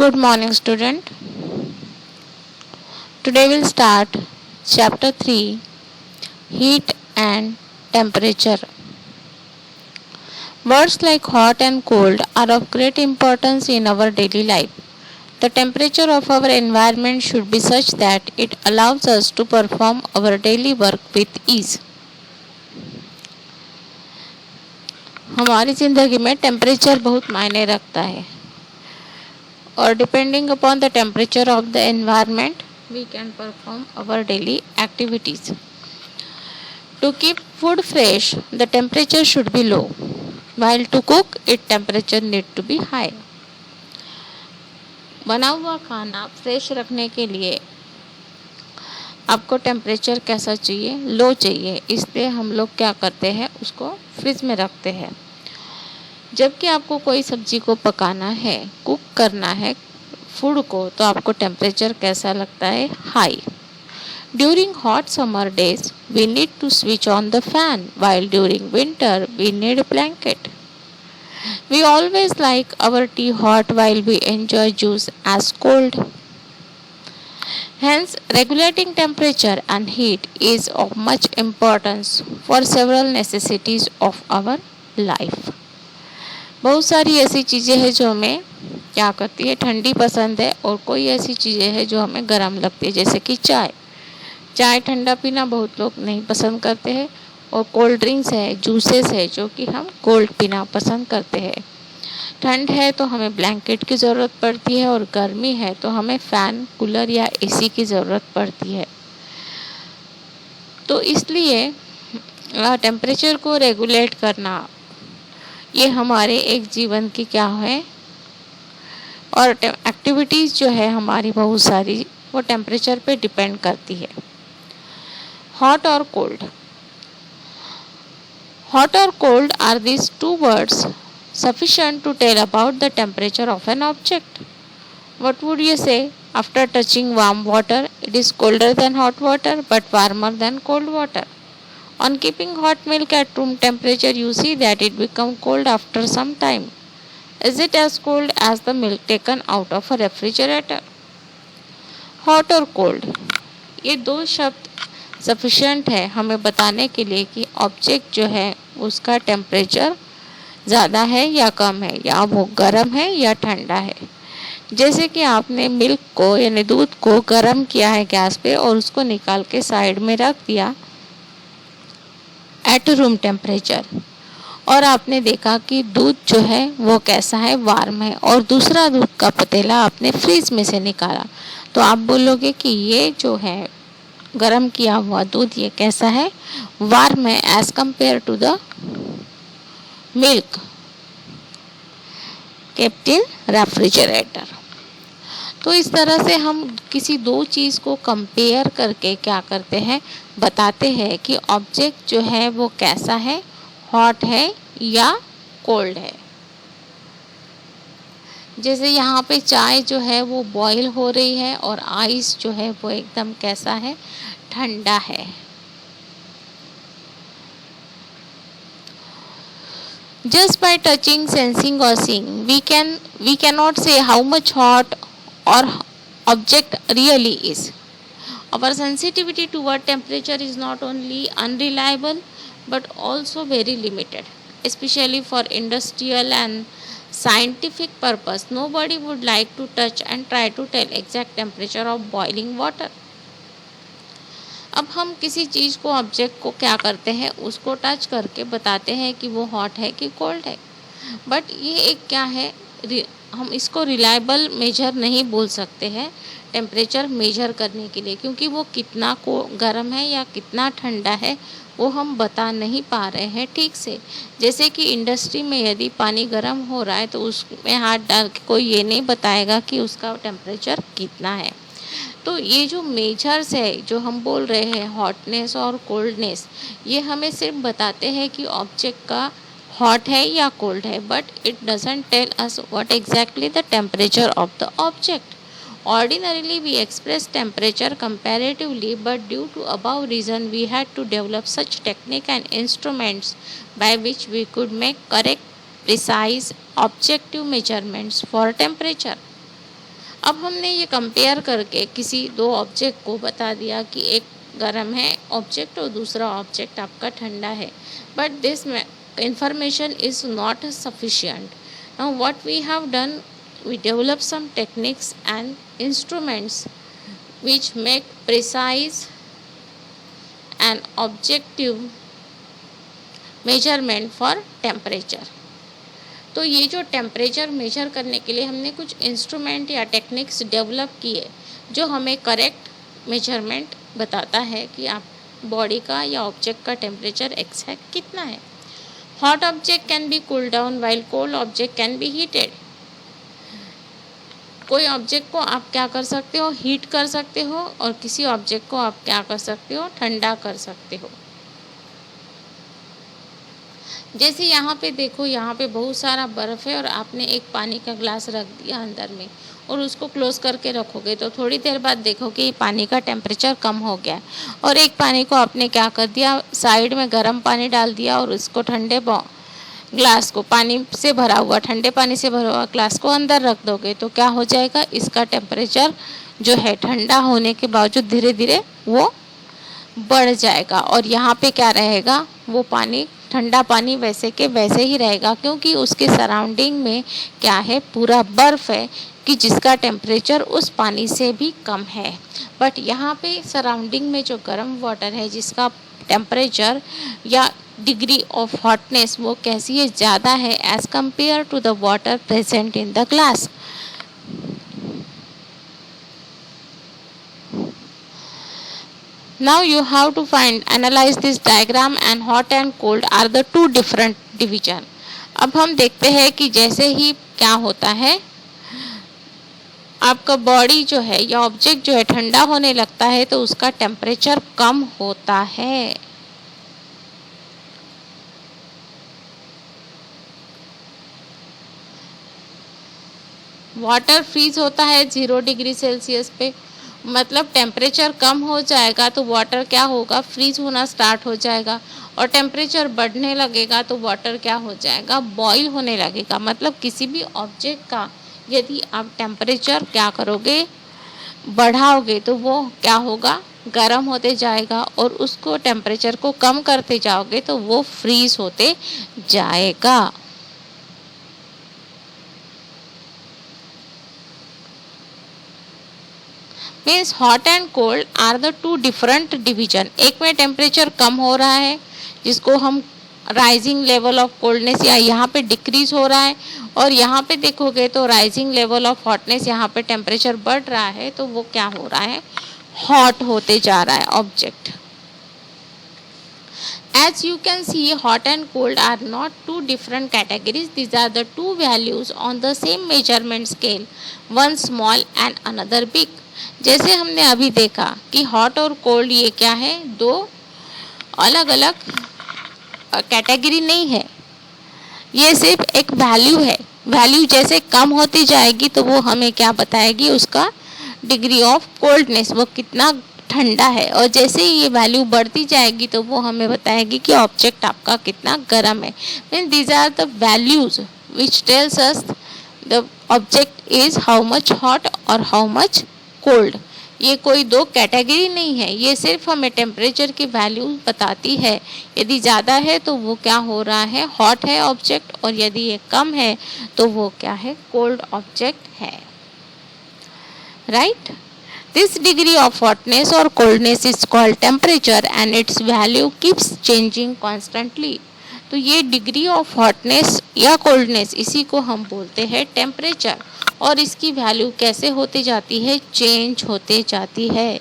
Good morning, student. Today we'll start chapter 3, Heat and Temperature. Words like hot and cold are of great importance in our daily life. The temperature of our environment should be such that it allows us to perform our daily work with ease. हमारी ज़िंदगी में temperature बहुत मायने रखता है और depending upon the temperature of the environment we can perform our daily activities. To keep food fresh, the temperature should be low, while to cook it temperature need to be high. बना हुआ खाना fresh रखने के लिए आपको temperature कैसा चाहिए? लो चाहिए। इसलिए हम लोग क्या करते हैं, उसको फ्रिज में रखते हैं। जबकि आपको कोई सब्जी को पकाना है, कुक करना है फूड को, तो आपको टेम्परेचर कैसा लगता है? High. During hot summer days we need to switch on the fan, while during winter we need a blanket. We always like our tea hot while we enjoy juice as cold. Hence, regulating temperature and heat is of much importance for several necessities of our life. बहुत सारी ऐसी चीज़ें हैं जो हमें क्या करती है, ठंडी पसंद है, और कोई ऐसी चीज़ें हैं जो हमें गर्म लगती है, जैसे कि चाय ठंडा पीना बहुत लोग नहीं पसंद करते हैं, और कोल्ड ड्रिंक्स है, जूसेस है, जो कि हम कोल्ड पीना पसंद करते हैं। ठंड है तो हमें ब्लैंकेट की ज़रूरत पड़ती है, और गर्मी है तो हमें फ़ैन, कूलर या एसी की ज़रूरत पड़ती है। तो इसलिए टेम्परेचर को रेगुलेट करना ये हमारे एक जीवन की क्या है, और एक्टिविटीज़ जो है हमारी बहुत सारी वो टेम्परेचर पे डिपेंड करती है। हॉट और cold are these two words sufficient to tell about the temperature of an object. What would you say? After touching warm water, it is colder than hot water but warmer than cold water. On keeping hot milk at room temperature, you see that it becomes cold after some time. Is it as cold as the milk taken out of a refrigerator? Hot और cold ये दो शब्द sufficient है हमें बताने के लिए कि ऑब्जेक्ट जो है उसका टेम्परेचर ज़्यादा है या कम है, या वो गर्म है या ठंडा है। जैसे कि आपने मिल्क को यानी दूध को गर्म किया है गैस पे और उसको निकाल के साइड में रख दिया एट रूम टेम्परेचर, और आपने देखा कि दूध जो है वो कैसा है, वार्म है, और दूसरा दूध का पतीला आपने फ्रीज में से निकाला, तो आप बोलोगे कि ये जो है गर्म किया हुआ दूध ये कैसा है, वार्म है as compare to the milk kept in refrigerator. तो इस तरह से हम किसी दो चीज़ को कंपेयर करके क्या करते हैं, बताते हैं कि ऑब्जेक्ट जो है वो कैसा है, हॉट है या कोल्ड है। जैसे यहाँ पे चाय जो है वो बॉईल हो रही है और आइस जो है वो एकदम कैसा है, ठंडा है। Just by touching, sensing or seeing, we cannot say how much hot or object really is. Our sensitivity toward temperature is not only unreliable but also very limited, especially for industrial and scientific purpose. Nobody would like to touch and try to tell exact temperature of boiling water. अब हम किसी चीज़ को, object को क्या करते हैं, उसको touch करके बताते हैं कि वो हॉट है कि कोल्ड है, बट ये एक क्या है, हम इसको रिलायबल मेजर नहीं बोल सकते हैं टेम्परेचर मेजर करने के लिए, क्योंकि वो कितना को गर्म है या कितना ठंडा है वो हम बता नहीं पा रहे हैं ठीक से। जैसे कि इंडस्ट्री में यदि पानी गर्म हो रहा है तो उसमें हाथ डाल के कोई ये नहीं बताएगा कि उसका टेम्परेचर कितना है। तो ये जो मेजर्स है जो हम बोल रहे हैं हॉटनेस और कोल्डनेस, ये हमें सिर्फ बताते हैं कि ऑब्जेक्ट का हॉट है या कोल्ड है, but it doesn't tell us what exactly the temperature of the object. Ordinarily we express temperature comparatively, but due to above reason we had to develop such technique and instruments by which we could make correct, precise, objective measurements for temperature. अब हमने ये compare करके किसी दो object को बता दिया कि एक गर्म है ऑब्जेक्ट और दूसरा ऑब्जेक्ट आपका ठंडा है, but this information is not sufficient. Now what we have done, we develop some techniques and instruments which make precise and objective measurement for temperature. तो ये जो टेम्परेचर मेजर करने के लिए हमने कुछ इंस्ट्रूमेंट या टेक्निक्स डेवलप किए जो हमें करेक्ट मेजरमेंट बताता है कि आप बॉडी का या ऑब्जेक्ट का टेम्परेचर एग्जैक्ट कितना है. Hot object can be cool down while cold object can be heated. कोई ऑब्जेक्ट को आप क्या कर सकते हो, हीट कर सकते हो, और किसी ऑब्जेक्ट को आप क्या कर सकते हो, ठंडा कर सकते हो. जैसे यहाँ पे देखो, यहाँ पे बहुत सारा बर्फ़ है और आपने एक पानी का ग्लास रख दिया अंदर में और उसको क्लोज़ करके रखोगे तो थोड़ी देर बाद देखोगे पानी का टेम्परेचर कम हो गया है. और एक पानी को आपने क्या कर दिया, साइड में गर्म पानी डाल दिया और उसको ठंडे ग्लास को पानी से भरा हुआ, ठंडे पानी से भरा हुआ ग्लास को अंदर रख दोगे तो क्या हो जाएगा, इसका टेम्परेचर जो है ठंडा होने के बावजूद धीरे धीरे वो बढ़ जाएगा. और यहाँ पे क्या रहेगा, वो पानी, ठंडा पानी वैसे के वैसे ही रहेगा क्योंकि उसके सराउंडिंग में क्या है, पूरा बर्फ़ है कि जिसका टेम्परेचर उस पानी से भी कम है. बट यहाँ पे सराउंडिंग में जो गर्म वाटर है जिसका टेम्परेचर या डिग्री ऑफ हॉटनेस वो कैसी है, ज़्यादा है as compare to the water present in the glass. Now you have to analyze this diagram, and hot and cold are the two different division. अब हम देखते हैं कि जैसे ही क्या होता है, आपका बॉडी जो है या ऑब्जेक्ट जो है ठंडा होने लगता है तो उसका टेम्परेचर कम होता है. वाटर फ्रीज होता है 0 डिग्री सेल्सियस पे, मतलब टेम्परेचर कम हो जाएगा तो वाटर क्या होगा, फ्रीज होना स्टार्ट हो जाएगा. और टेम्परेचर बढ़ने लगेगा तो वाटर क्या हो जाएगा, बॉईल होने लगेगा. मतलब किसी भी ऑब्जेक्ट का यदि आप टेम्परेचर क्या करोगे, बढ़ाओगे तो वो क्या होगा, गर्म होते जाएगा, और उसको टेम्परेचर को कम करते जाओगे तो वो फ्रीज होते जाएगा. Means hot and cold are the two different division. एक में टेम्परेचर कम हो रहा है जिसको हम राइजिंग लेवल ऑफ कोल्डनेस, या यहाँ पे डिक्रीज हो रहा है, और यहाँ पे देखोगे तो राइजिंग लेवल ऑफ हॉटनेस, यहाँ पे टेम्परेचर बढ़ रहा है तो वो क्या हो रहा है, हॉट होते जा रहा है object. As you can see, hot and cold are not two different categories. These are the two values on the same measurement scale, one small and another big. जैसे हमने अभी देखा कि हॉट और कोल्ड ये क्या है, दो अलग अलग कैटेगरी नहीं है, ये सिर्फ एक वैल्यू है. वैल्यू जैसे कम होती जाएगी तो वो हमें क्या बताएगी, उसका डिग्री ऑफ कोल्डनेस, वो कितना ठंडा है. और जैसे ही ये वैल्यू बढ़ती जाएगी तो वो हमें बताएगी कि ऑब्जेक्ट आपका कितना गर्म है. Mean these are the values which tells us the object is how much hot और हाउ मच कोल्ड. ये कोई दो कैटेगरी नहीं है, ये सिर्फ हमें टेम्परेचर की वैल्यू बताती है. यदि ज़्यादा है तो वो क्या हो रहा है, हॉट है ऑब्जेक्ट, और यदि ये कम है तो वो क्या है, कोल्ड ऑब्जेक्ट है. Right. This degree of hotness or coldness is called temperature and its value keeps changing constantly. तो ये डिग्री ऑफ हॉटनेस या कोल्डनेस, इसी को हम बोलते हैं टेम्परेचर, और इसकी वैल्यू कैसे होती जाती है, चेंज होते जाती है.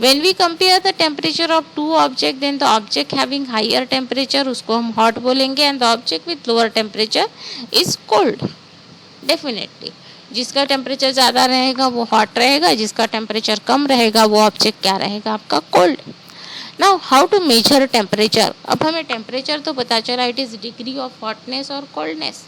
When we compare the temperature of two objects, then the object having higher temperature उसको हम hot बोलेंगे, and the object with lower temperature is cold. Definitely. जिसका टेम्परेचर ज़्यादा रहेगा वो हॉट रहेगा, जिसका टेम्परेचर कम रहेगा वो ऑब्जेक्ट क्या रहेगा, आपका cold. Now how to measure temperature. अब हमें टेम्परेचर तो पता चला, it is degree of hotness और कोल्डनेस.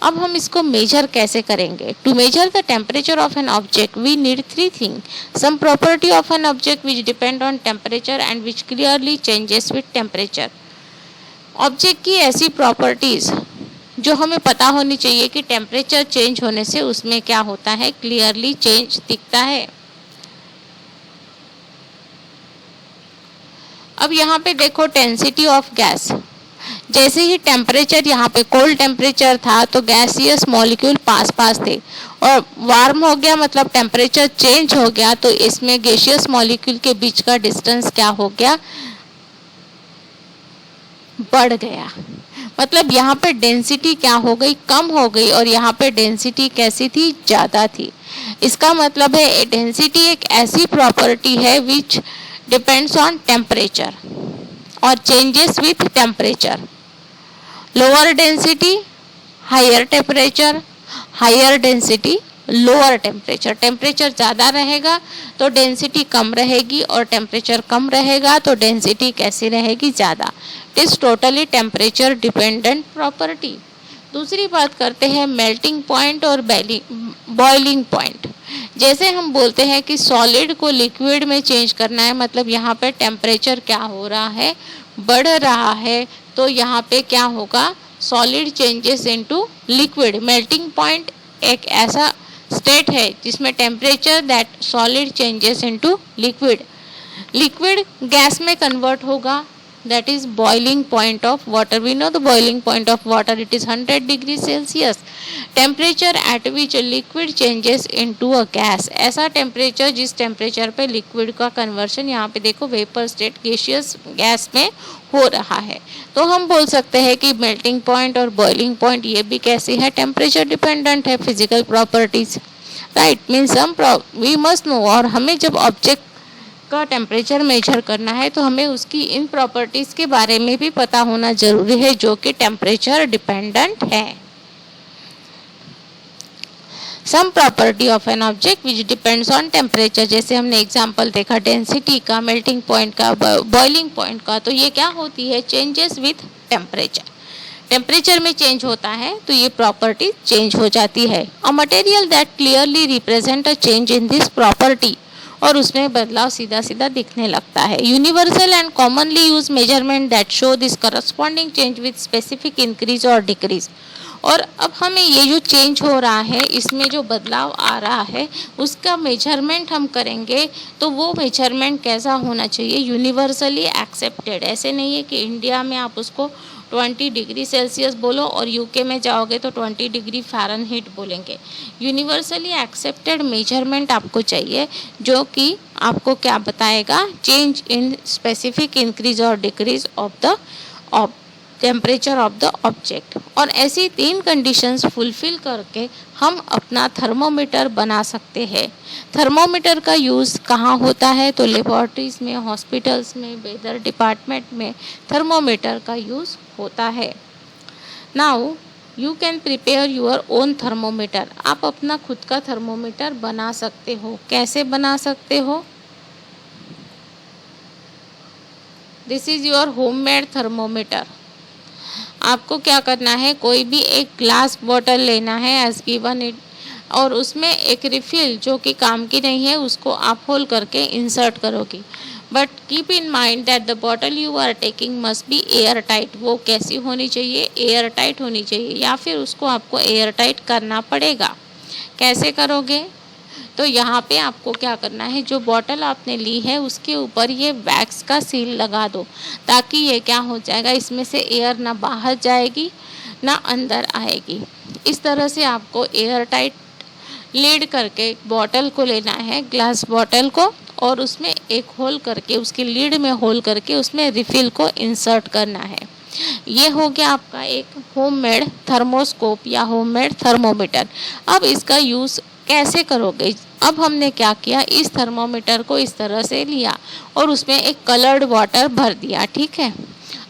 अब हम इसको मेजर कैसे करेंगे. To measure the temperature of an object we need 3 thing. Some property of an object which depend on temperature and which clearly changes with temperature. Object की ऐसी properties जो हमें पता होनी चाहिए कि टेम्परेचर चेंज होने से उसमें क्या होता है, क्लियरली चेंज दिखता है। अब यहाँ पे देखो डेंसिटी ऑफ गैस। जैसे ही टेम्परेचर यहाँ पे कोल्ड टेम्परेचर था तो गैसियस मॉलिक्यूल पास पास थे, और वार्म हो गया मतलब टेम्परेचर चेंज हो गया तो इसमें गैसियस मॉलिक्यूल के बीच का डिस्टेंस क्या हो गया, बढ़ गया। मतलब यहाँ पे डेंसिटी क्या हो गई, कम हो गई, और यहाँ पे डेंसिटी कैसी थी, ज़्यादा थी। इसका मतलब है डेंसिटी एक ऐसी प्रॉपर्टी है विच डिपेंड्स ऑन टेम्परेचर और changes with temperature. Lower density higher temperature, higher density lower temperature. Temperature ज़्यादा रहेगा तो डेंसिटी कम रहेगी, और टेम्परेचर कम रहेगा तो डेंसिटी कैसी रहेगी, ज़्यादा। It is totally temperature dependent property. दूसरी बात करते हैं मेल्टिंग पॉइंट और बॉइलिंग पॉइंट। जैसे हम बोलते हैं कि सॉलिड को लिक्विड में चेंज करना है, मतलब यहाँ पे टेम्परेचर क्या हो रहा है, बढ़ रहा है, तो यहाँ पे क्या होगा, solid changes into liquid. Melting point एक ऐसा स्टेट है जिसमें temperature that solid changes into liquid, liquid gas में कन्वर्ट होगा, that is boiling point of water. We know the boiling point of water, it is 100 degrees Celsius. Temperature at which liquid changes into a gas, ऐसा temperature जिस temperature पे liquid का conversion यहाँ पे देखो vapour state gaseous gas में हो रहा है। तो हम बोल सकते हैं कि मेल्टिंग पॉइंट और बॉइलिंग पॉइंट ये भी कैसी है, टेम्परेचर डिपेंडेंट है, physical properties, right. Means we must know, और हमें जब ऑब्जेक्ट का टेम्परेचर मेजर करना है तो हमें उसकी इन प्रॉपर्टीज़ के बारे में भी पता होना जरूरी है जो कि टेम्परेचर डिपेंडेंट है। सम property of an object which depends on temperature, जैसे हमने एग्जांपल देखा डेंसिटी का, मेल्टिंग पॉइंट का, बॉइलिंग पॉइंट का, तो ये क्या होती है, चेंजेस विथ टेम्परेचर। टेम्परेचर में चेंज होता है तो ये प्रॉपर्टी चेंज हो जाती है। A material that clearly represent a change in this property, और उसमें बदलाव सीधा सीधा दिखने लगता है। Universal and commonly use measurement that show this corresponding change with specific increase और डिक्रीज। और अब हमें ये जो चेंज हो रहा है, इसमें जो बदलाव आ रहा है, उसका मेजरमेंट हम करेंगे तो वो मेजरमेंट कैसा होना चाहिए, यूनिवर्सली एक्सेप्टेड। ऐसे नहीं है कि इंडिया में आप उसको 20 डिग्री सेल्सियस बोलो और यूके में जाओगे तो 20 डिग्री फ़ारेनहीट बोलेंगे। यूनिवर्सली एक्सेप्टेड मेजरमेंट आपको चाहिए जो कि आपको क्या बताएगा, चेंज इन स्पेसिफिक इंक्रीज और decrease of the temperature of the object. और ऐसी 3 कंडीशंस फुलफिल करके हम अपना थर्मोमीटर बना सकते हैं। थर्मोमीटर का यूज़ कहाँ होता है, तो लेबॉर्ट्रीज में, हॉस्पिटल्स में, वेदर डिपार्टमेंट में थर्मोमीटर का यूज़ होता है। Now you can prepare your own thermometer. आप अपना खुद का थर्मोमीटर बना सकते हो। कैसे बना सकते हो, this is your homemade thermometer. आपको क्या करना है, कोई भी एक ग्लास बॉटल लेना है एज गिवन इट, और उसमें एक रिफिल जो कि काम की नहीं है उसको आप होल करके इंसर्ट करोगी। But keep in mind that the bottle you are taking must be air tight. वो कैसी होनी चाहिए, एयर टाइट होनी चाहिए, या फिर उसको आपको एयर टाइट करना पड़ेगा। कैसे करोगे, तो यहाँ पे आपको क्या करना है, जो बॉटल आपने ली है उसके ऊपर ये वैक्स का सील लगा दो, ताकि ये क्या हो जाएगा, इसमें से एयर ना बाहर जाएगी ना अंदर आएगी। इस तरह से आपको एयर टाइट लीड करके बॉटल को लेना है, ग्लास बॉटल को, और उसमें एक होल करके, उसकी लीड में होल करके उसमें रिफिल को इंसर्ट करना है। ये हो गया आपका एक होममेड थर्मोस्कोप या होममेड थर्मोमीटर। अब इसका यूज़ कैसे करोगे, अब हमने क्या किया, इस थर्मोमीटर को इस तरह से लिया और उसमें एक कलर्ड वाटर भर दिया, ठीक है।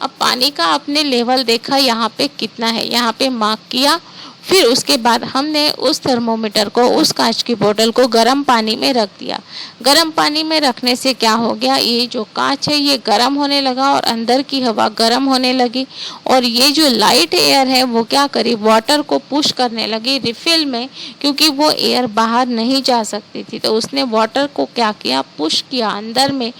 अब पानी का आपने लेवल देखा यहाँ पे कितना है, यहाँ पे मार्क किया। फिर उसके बाद हमने उस थर्मोमीटर को, उस कांच की बोतल को गर्म पानी में रख दिया। गर्म पानी में रखने से क्या हो गया, ये जो कांच है ये गर्म होने लगा और अंदर की हवा गर्म होने लगी, और ये जो लाइट एयर है वो क्या करी, वाटर को पुश करने लगी रिफिल में, क्योंकि वो एयर बाहर नहीं जा सकती थी। तो उसने वाटर को क्या किया, पुश किया अंदर में।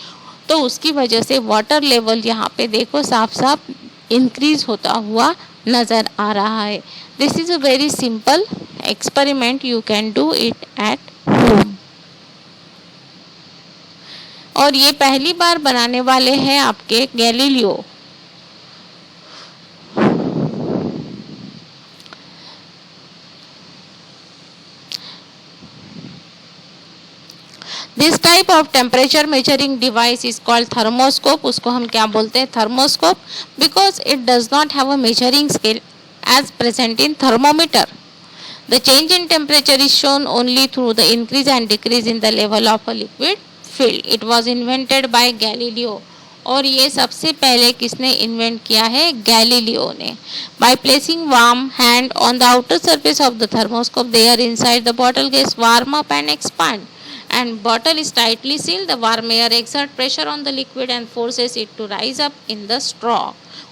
तो उसकी वजह से वाटर लेवल यहाँ पे देखो साफ साफ इंक्रीज होता हुआ नज़र आ रहा है। This is a very simple experiment, you can do it at home. और ये पहली बार बनाने वाले हैं आपके Galileo. This type of temperature measuring device is called thermoscope. उसको हम क्या बोलते हैं? Thermoscope, because it does not have a measuring scale as present in thermometer. The change in temperature is shown only through the increase and decrease in the level of a liquid filled. It was invented by Galileo. और ये सबसे पहले किसने invent किया है? Galileo ने। By placing warm hand on the outer surface of the thermoscope, the air inside the bottle gets warm up and expand. And bottle is tightly sealed. The warm air exerts pressure on the liquid and forces it to rise up in the straw.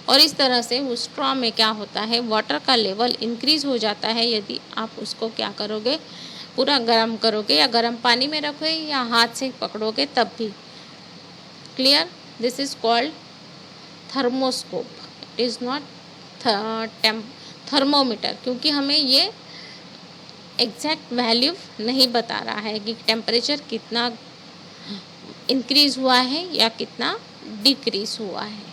और इस तरह से उस straw में क्या होता है? Water का लेवल इंक्रीज हो जाता है यदि आप उसको क्या करोगे? पूरा गर्म करोगे या गर्म पानी में रखोगे या हाथ से पकड़ोगे तब भी। Clear? This is called thermoscope, it is not thermometer, क्योंकि हमें ये एग्जैक्ट वैल्यू नहीं बता रहा है कि टेम्परेचर कितना इंक्रीज हुआ है या कितना डिक्रीज हुआ है।